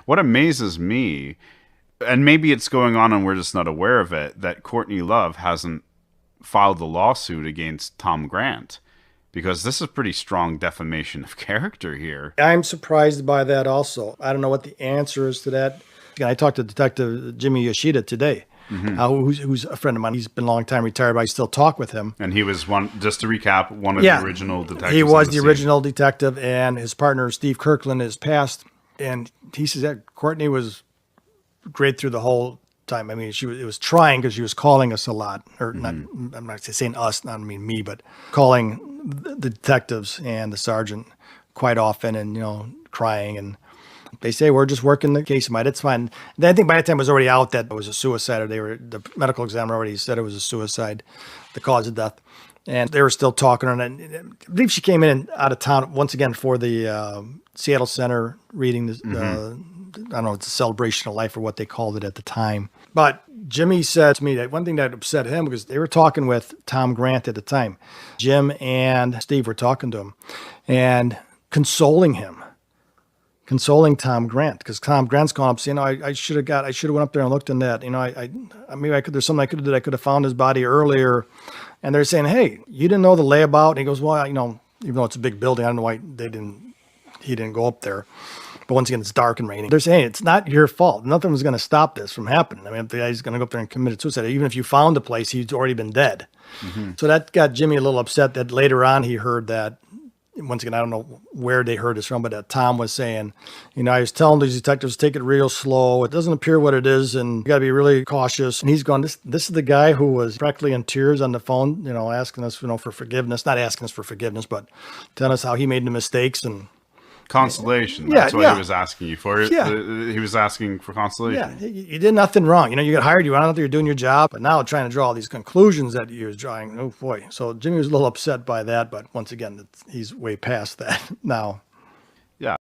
What amazes me, and maybe it's going on and we're just not aware of it, that Courtney Love hasn't filed a lawsuit against Tom Grant, because this is pretty strong defamation of character here. I'm surprised by that also. I don't know what the answer is to that. I talked to Detective Jimmy Yoshida today, who's a friend of mine. He's been a long time retired, but I still talk with him. And he was one, just to recap, one of the original detectives. He was the original detective, and his partner, Steve Kirkland, is passed. And he says that Courtney was great through the whole time. I mean, it was trying because she was calling us a lot, or not. I'm not saying us, not I mean me, but calling the detectives and the sergeant quite often, and crying. And they say we're just working the case. It's fine. Then I think by the time it was already out that it was a suicide, or the medical examiner already said it was a suicide, the cause of death. And they were still talking, and I believe she came in out of town once again for the Seattle Center reading. I don't know, it's a celebration of life or what they called it at the time. But Jimmy said to me that one thing that upset him, because they were talking with Tom Grant at the time. Jim and Steve were talking to him and consoling Tom Grant, because Tom Grant's going up saying, I should have went up there and looked in that. There's something I could have did. I could have found his body earlier. And they're saying, hey, you didn't know the layabout? And he goes, well, even though it's a big building, I don't know why he didn't go up there. But once again, it's dark and raining. They're saying, hey, it's not your fault. Nothing was going to stop this from happening. I mean, if the guy's going to go up there and commit suicide, even if you found the place, he's already been dead. So that got Jimmy a little upset that later on he heard that. Once again, I don't know where they heard this from, but that Tom was saying, I was telling these detectives, take it real slow. It doesn't appear what it is, and you got to be really cautious. And he's going, this is the guy who was practically in tears on the phone, asking us, for forgiveness. Not asking us for forgiveness, but telling us how he made the mistakes and consolation. That's what he was asking you for. Yeah. He was asking for consolation. Yeah, you did nothing wrong. You got hired, you went out there, you're doing your job, but now trying to draw all these conclusions that you was drawing. Oh boy. So Jimmy was a little upset by that, but once again, he's way past that now. Yeah.